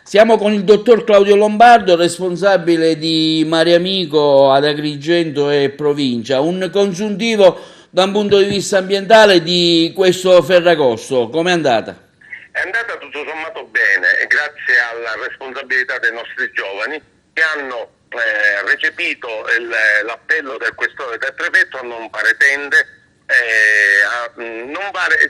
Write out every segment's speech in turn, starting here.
Siamo con il dottor Claudio Lombardo, responsabile di Mare Amico ad Agrigento e provincia. Un consuntivo da un punto di vista ambientale di questo Ferragosto. Com'è andata? È andata tutto sommato bene, grazie alla responsabilità dei nostri giovani che hanno recepito l'appello del questore e del prefetto a non fare tende,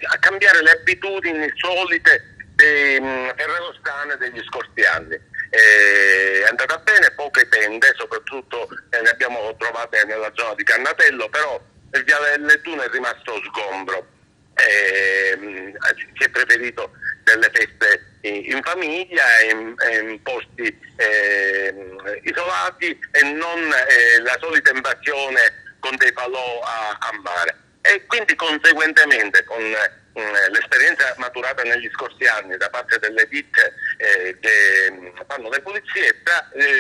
a cambiare le abitudini solite dei ferragostane degli scorsi anni. È andata bene, poche tende, soprattutto ne abbiamo trovate nella zona di Cannatello, però il viale del Nettuno è rimasto sgombro. Si è preferito delle feste in famiglia, in posti isolati e non la solita invasione con dei falò a mare. E quindi conseguentemente con l'esperienza maturata negli scorsi anni da parte delle ditte che fanno le pulizie,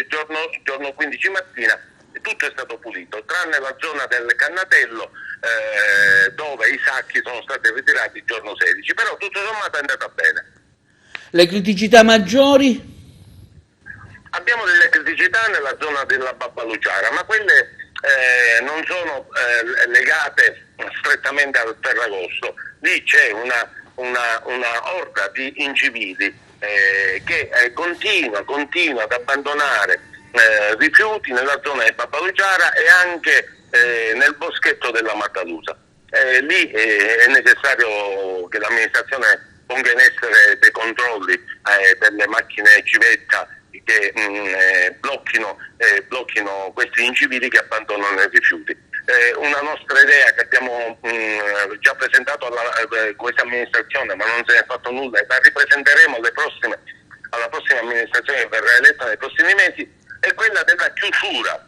giorno 15 mattina tutto è stato pulito, tranne la zona del Cannatello dove i sacchi sono stati ritirati il giorno 16, però tutto sommato è andata bene. Le criticità maggiori? Abbiamo delle criticità nella zona della Babbaluciara, ma quelle non sono legate strettamente al Ferragosto. Lì c'è una orda di incivili che continua ad abbandonare rifiuti nella zona di Babbaluciara e anche nel boschetto della Mattalusa. Lì è necessario che l'amministrazione ponga in essere dei controlli delle macchine civetta che blocchino questi incivili che abbandonano i rifiuti. Una nostra idea che abbiamo già presentato a questa amministrazione, ma non se ne è fatto nulla, e la ripresenteremo alla prossima amministrazione che verrà eletta nei prossimi mesi, è quella della chiusura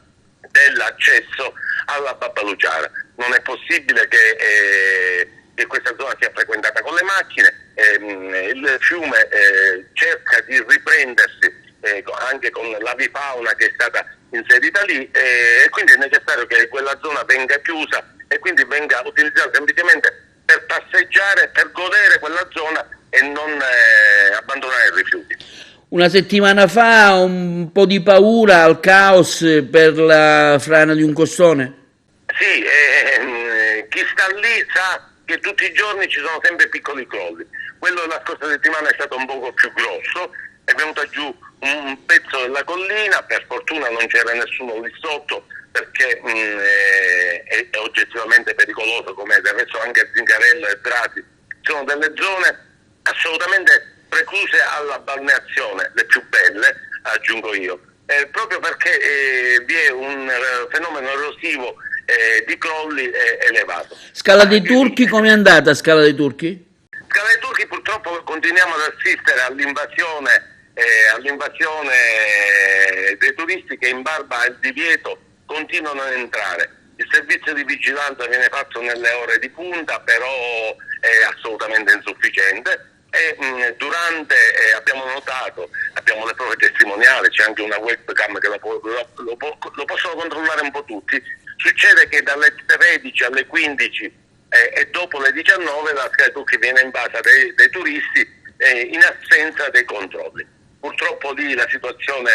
dell'accesso alla Babbaluciara. Non è possibile che questa zona sia frequentata con le macchine, il fiume cerca di riprendersi anche con l'avifauna che è stata inserita lì, e quindi è necessario che quella zona venga chiusa e quindi venga utilizzata semplicemente per passeggiare, per godere quella zona e non abbandonare i rifiuti. Una settimana fa un po' di paura al caos per la frana di un costone? Sì, chi sta lì sa che tutti i giorni ci sono sempre piccoli crolli. Quello della scorsa settimana è stato un poco più grosso, è venuta giù un pezzo della collina, per fortuna non c'era nessuno lì sotto perché è oggettivamente pericoloso, come del resto anche Zingarello e Brasi. Sono delle zone assolutamente precluse alla balneazione, le più belle, aggiungo io, proprio perché vi è un fenomeno erosivo di crolli elevato. Scala dei Turchi, com'è andata Scala dei Turchi? Scala dei Turchi purtroppo continuiamo ad assistere all'invasione dei turisti che in barba al divieto continuano ad entrare. Il servizio di vigilanza viene fatto nelle ore di punta, però è assolutamente insufficiente. Abbiamo notato, abbiamo le prove testimoniali, c'è anche una webcam che lo possono controllare un po' tutti. Succede che dalle 13 alle 15 e dopo le 19 la Scala dei Turchi viene invasa dei turisti in assenza dei controlli. Purtroppo lì la situazione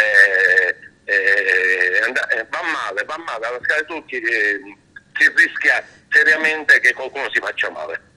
va male, alla Scala dei Turchi si rischia seriamente che qualcuno si faccia male.